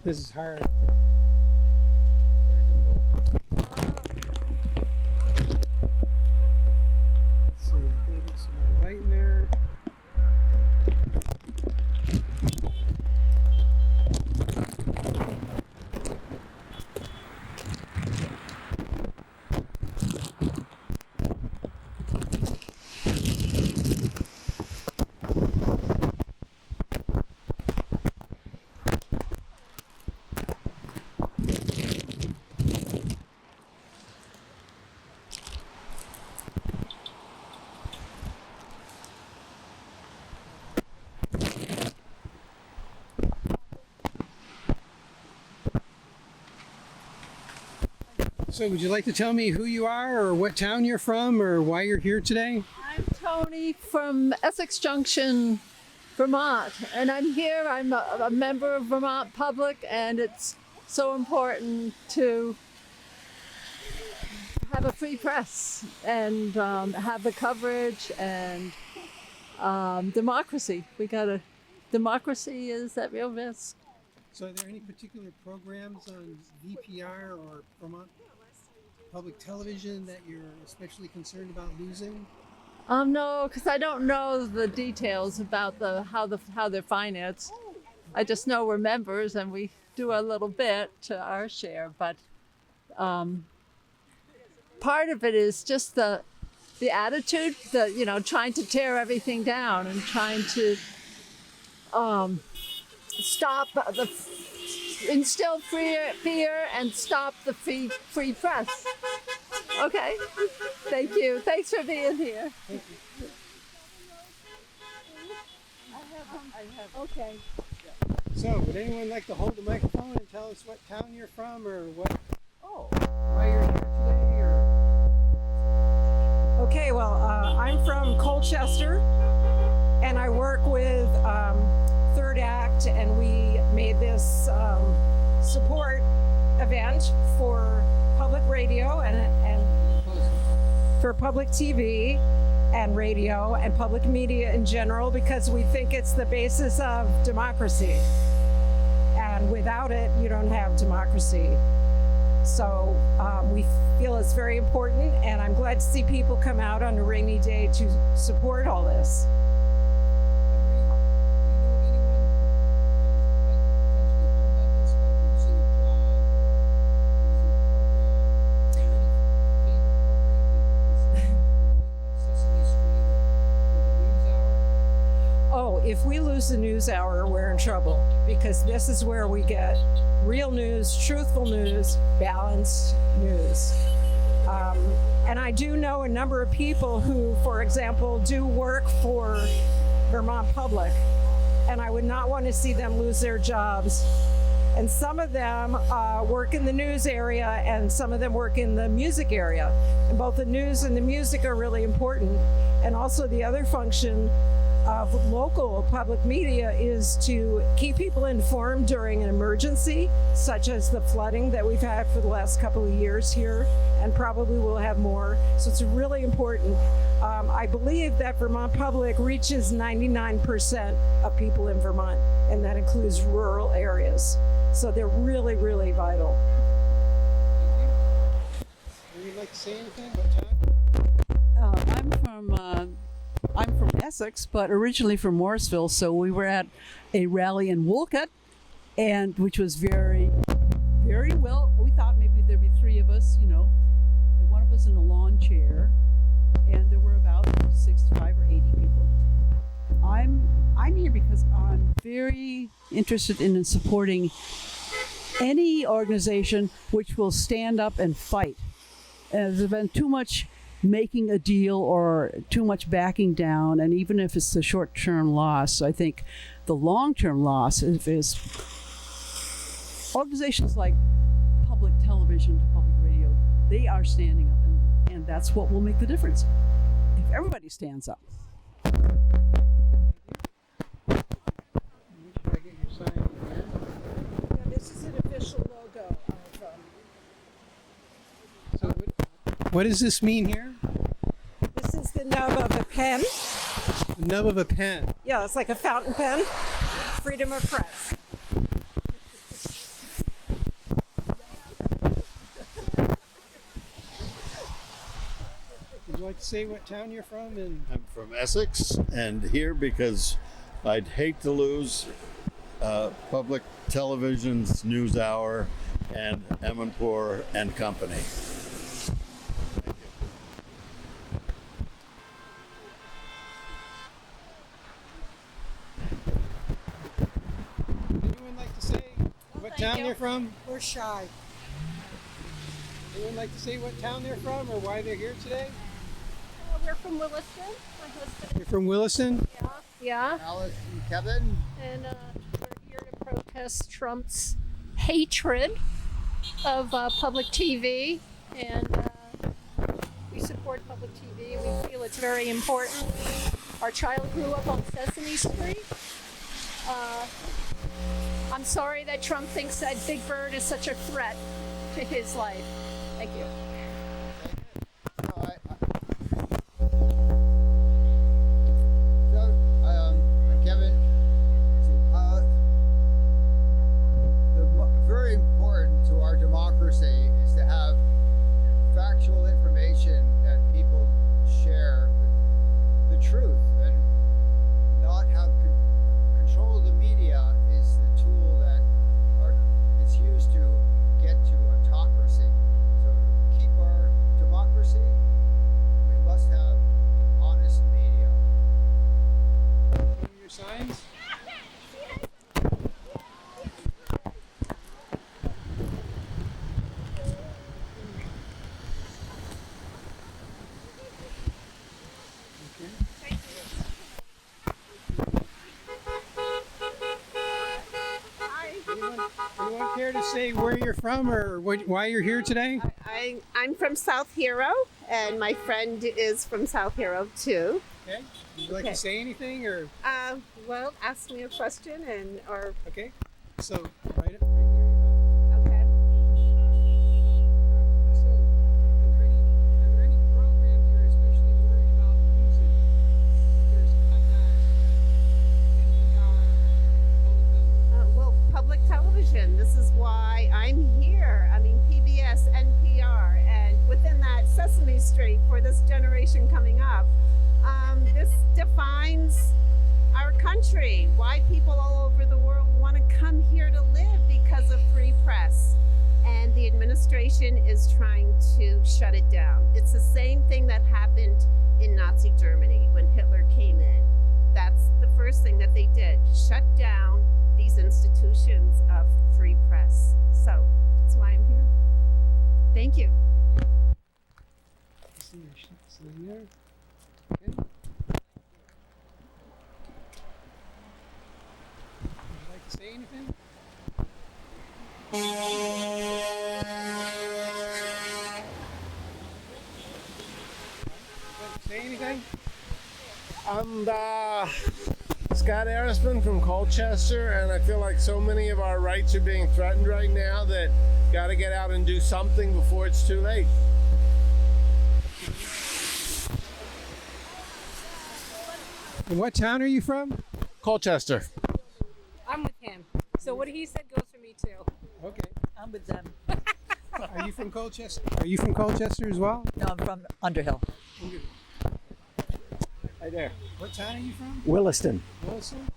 This is hard. Let's see, maybe some more light in there. So would you like to tell me who you are or what town you're from or why you're here today? I'm Tony from Essex Junction, Vermont, and I'm here. I'm a member of Vermont Public, and it's so important to have a free press and have the coverage and democracy. We got a democracy is at real risk. So are there any particular programs on VPR or Vermont Public Television that you're especially concerned about losing? No, because I don't know the details about how they're financed. I just know we're members and we do a little bit to our share, but part of it is just the attitude, trying to tear everything down and trying to instill fear and stop the free press. Okay, thank you. Thanks for being here. Thank you. I have. Okay. So would anyone like to hold the microphone and tell us what town you're from or Oh. why you're here today? Okay, well, I'm from Colchester, and I work with Third Act, and we made this support event for public radio and for public TV and radio and public media in general, because we think it's the basis of democracy. And without it, you don't have democracy. So we feel it's very important, and I'm glad to see people come out on a rainy day to support all this. If we lose the news hour, we're in trouble, because this is where we get real news, truthful news, balanced news. And I do know a number of people who, for example, do work for Vermont Public, and I would not want to see them lose their jobs. And some of them work in the news area, and some of them work in the music area. And both the news and the music are really important. And also the other function of local public media is to keep people informed during an emergency, such as the flooding that we've had for the last couple of years here, and probably will have more. So it's really important. I believe that Vermont Public reaches 99% of people in Vermont, and that includes rural areas. So they're really, really vital. Would you like to say anything about time? I'm from Essex, but originally from Morrisville. So we were at a rally in Wolcott, and which was very, very well. We thought maybe there'd be three of us, and one of us in a lawn chair, and there were about 65 or 80 people. I'm here because I'm very interested in supporting any organization which will stand up and fight. There's been too much making a deal or too much backing down, and even if it's a short-term loss, I think the long-term loss is organizations like public television, public radio. They are standing up, and that's what will make the difference if everybody stands up. Should I get your sign here? Yeah, this is an official logo of So what does this mean here? this is the nub of a pen. The nub of a pen. Yeah, it's like a fountain pen. Freedom of press. Would you like to say what town you're from? And I'm from Essex and here because I'd hate to lose public television's news hour and Emanpour and Company. anyone like to say what town they're from? We're shy. Anyone like to say what town they're from or why they're here today? We're from Williston. My husband. You're from Williston? Yeah. Alice and Kevin. And we're here to protest Trump's hatred of public TV. And we support public TV. We feel it's very important. Our child grew up on Sesame Street. I'm sorry that Trump thinks that Big Bird is such a threat to his life. Thank you. Kevin, very important to our democracy is to have factual information that people share the truth, and not have control of the media is the tool that is used to get to autocracy. So to keep our democracy, we must have honest media. What are your signs? Anyone care to say where you're from or why you're here today? I'm from South Hero, and my friend is from South Hero too. Okay. Would you like Okay. to say anything or Well, ask me a question, or okay? So right here. okay. So are there any programs you're especially worried about losing? There's Well, public television. This is why I'm here. I mean, PBS, NPR, and within that Sesame Street for this generation coming up. This defines our country. Why people all over the world want to come here to live because of free press. And the administration is trying to shut it down. It's the same thing that happened in Nazi Germany when Hitler came in. That's the first thing that they did, shut down these institutions of free press. So that's why I'm here. Thank you. See your sign there. Okay. Would you like to say anything? Want to say anything? I'm Scott Arisman from Colchester, and I feel like so many of our rights are being threatened right now that got to get out and do something before it's too late. And what town are you from? Colchester. I'm with him. So what he said goes for me too. Okay. I'm with them. Are you from Colchester? Are you from Colchester as well? No, I'm from Underhill. Right there. What town are you from? Williston. Wilson?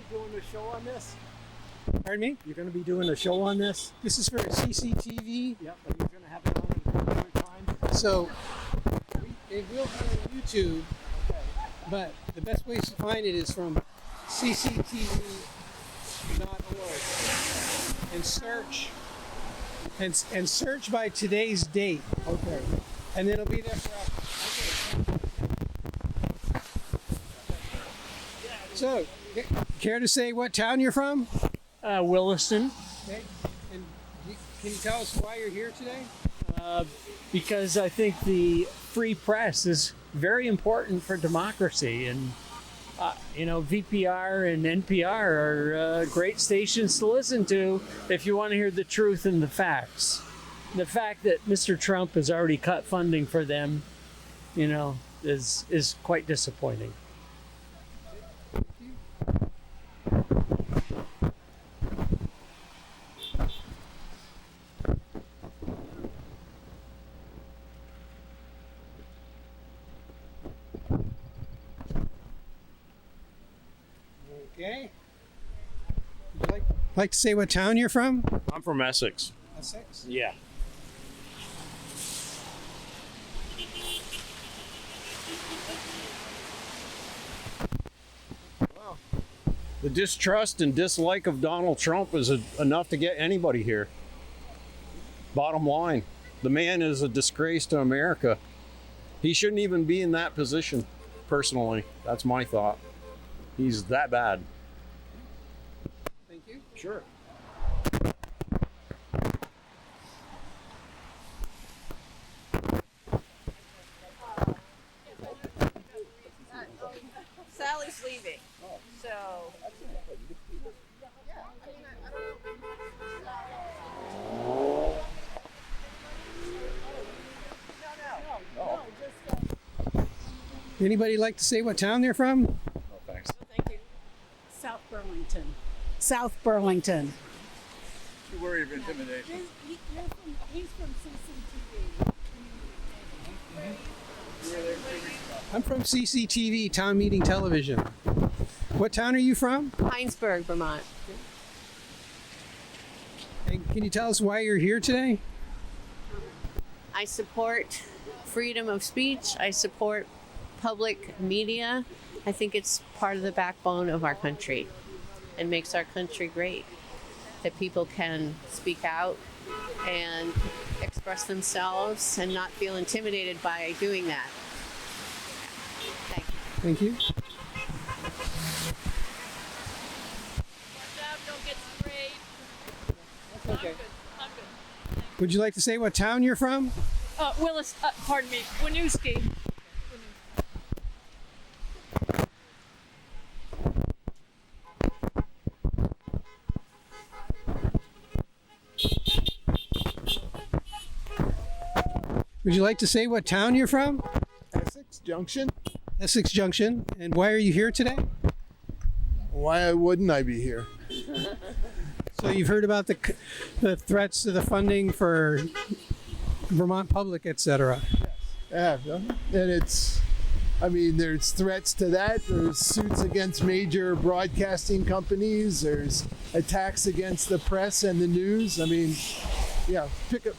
Doing a show on this? Pardon me? You're going to be doing a show on this? This is for CCTV. Yep. Are you going to have it on at a time? So it will be on YouTube, but the best place to find it is from cctv.org and search by today's date. Okay. And it'll be there forever. So, care to say what town you're from? Williston, Okay. And can you tell us why you're here today? because I think the free press is very important for democracy, and VPR and NPR are great stations to listen to if you want to hear the truth and the facts. The fact that Mr. Trump has already cut funding for them, is quite disappointing. Okay. Would you like to say what town you're from? I'm from Essex. Essex. Yeah. The distrust and dislike of Donald Trump is enough to get anybody here. Bottom line, the man is a disgrace to America. He shouldn't even be in that position, personally. That's my thought. He's that bad. Thank you. Sure. Sally's leaving. So. Anybody like to say what town they're from? Oh, thanks. Thank you. South Burlington. South Burlington. Too worried of intimidation. He's from CCTV. I'm from CCTV, Town Meeting Television. What town are you from? Heinsberg, Vermont. And can you tell us why you're here today? I support freedom of speech. I support public media. I think it's part of the backbone of our country and makes our country great. That people can speak out and express themselves and not feel intimidated by doing that. Thank you. Thank you. Don't get sprayed. Okay. Would you like to say what town you're from? Willis, pardon me, Winooski. Would you like to say what town you're from? Essex Junction. Essex Junction. And why are you here today? Why wouldn't I be here? So you've heard about the threats to the funding for Vermont Public, etc. Yeah, and there's threats to that. There's suits against major broadcasting companies. There's attacks against the press and the news.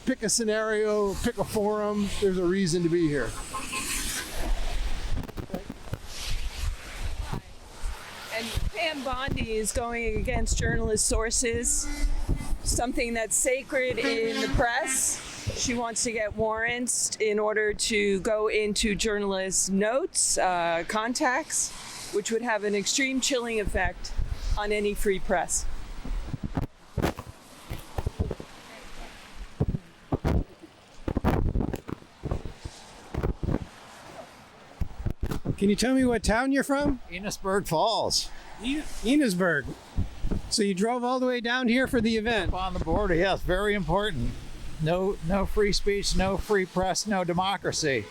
Pick a scenario, pick a forum. There's a reason to be here. And Pam Bondi is going against journalist sources, something that's sacred in the press. She wants to get warrants in order to go into journalists' notes, contacts, which would have an extreme chilling effect on any free press. Can you tell me what town you're from? Enosburg Falls. Enosburg. So you drove all the way down here for the event? On the border, yes, very important. No free speech, no free press, no democracy.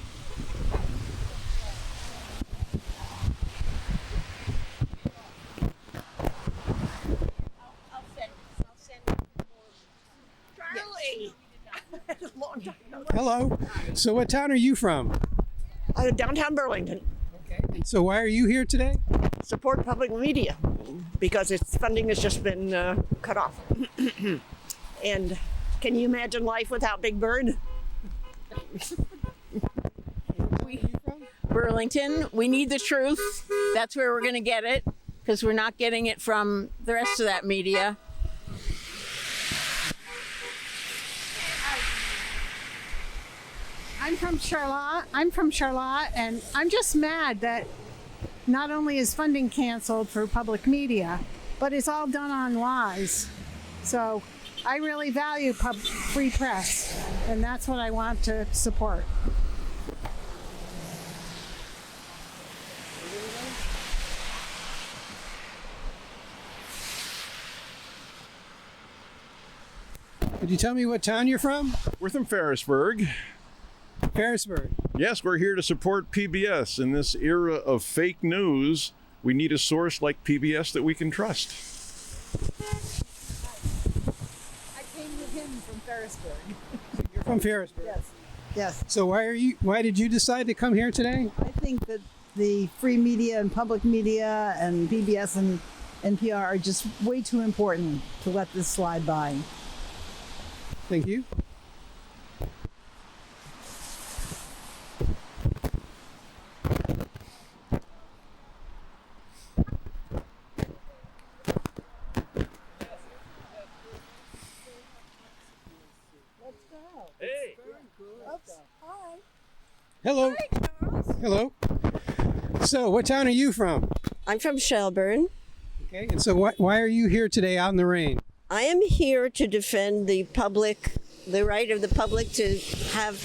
Hello. So what town are you from? Downtown Burlington. Okay. So why are you here today? Support public media because its funding has just been cut off. And can you imagine life without Big Bird? Burlington. We need the truth. That's where we're going to get it because we're not getting it from the rest of that media. I'm from Charlotte, and I'm just mad that not only is funding canceled for public media, but it's all done on lies. So I really value free press, and that's what I want to support. Could you tell me what town you're from? We're from Ferrisburg. Ferrisburg. Yes, we're here to support PBS. In this era of fake news, we need a source like PBS that we can trust. I came with him from Ferrisburg. You're from Ferrisburg. Yes. Yes. So why did you decide to come here today? I think that the free media and public media and PBS and NPR are just way too important to let this slide by. Thank you. Hey. Hi. Hello. Hello. So, what town are you from? I'm from Shelburne. Okay. And so, why are you here today out in the rain? I am here to defend the right of the public to have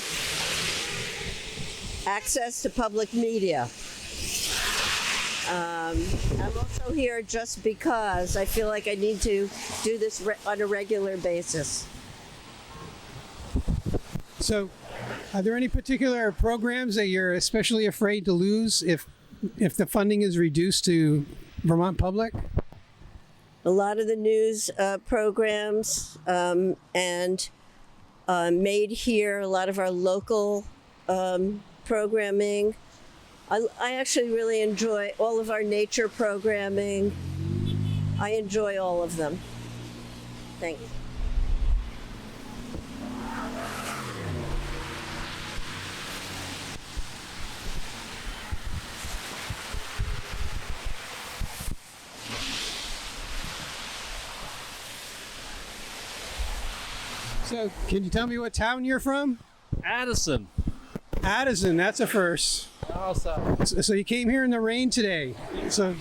access to public media. I'm also here just because I feel like I need to do this on a regular basis. So, are there any particular programs that you're especially afraid to lose if the funding is reduced to Vermont Public? A lot of the news programs and made here, a lot of our local programming. I actually really enjoy all of our nature programming. I enjoy all of them. Thanks. So, can you tell me what town you're from? Addison. Addison, that's a first. Awesome. So you came here in the rain today. So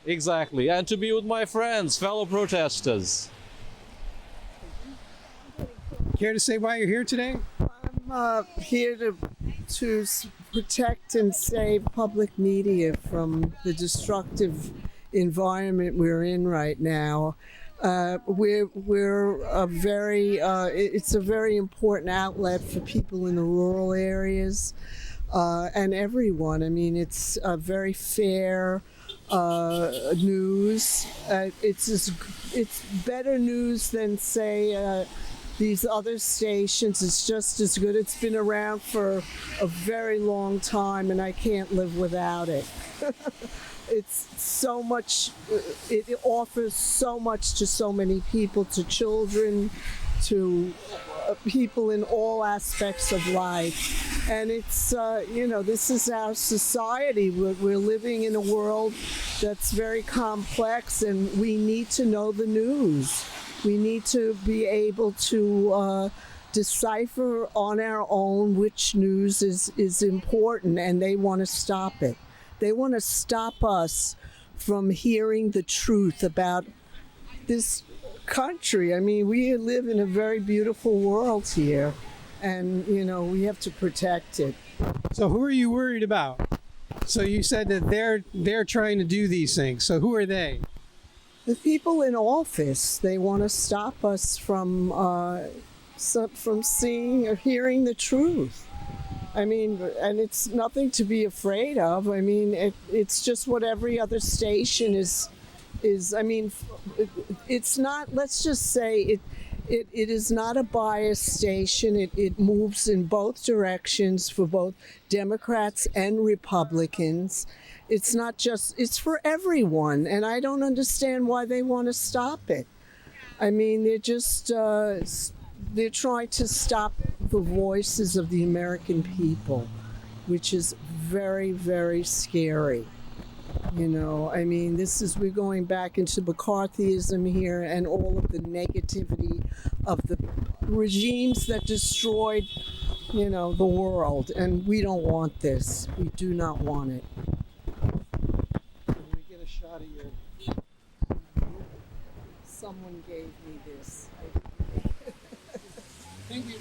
Exactly, and to be with my friends, fellow protesters. care to say why you're here today? I'm here to protect and save public media from the destructive environment we're in right now. We're a very it's a very important outlet for people in the rural areas and everyone. I mean, it's a very fair news. It's better news than say these other stations. It's just as good. It's been around for a very long time, and I can't live without it. It's so much, it offers so much to so many people, to children, to people in all aspects of life. And it's, this is our society. We're living in a world that's very complex, and we need to know the news. We need to be able to decipher on our own which news is important, and they want to stop it. They want to stop us from hearing the truth about this country. I mean, we live in a very beautiful world here, and, we have to protect it. So who are you worried about? So you said that they're trying to do these things. So who are they? The people in office. They want to stop us from seeing or hearing the truth. I mean, and it's nothing to be afraid of. I mean, it's just what every other station is. I mean, it's not. Let's just say it is not a biased station. It moves in both directions for both Democrats and Republicans. It's not just. It's for everyone, and I don't understand why they want to stop it. I mean, they're just. They're trying to stop the voices of the American people, which is very, very scary. I mean, we're going back into McCarthyism here and all of the negativity of the regimes that destroyed, the world. And we don't want this. We do not want it. Let me get a shot of your... Someone gave me this. Thank you.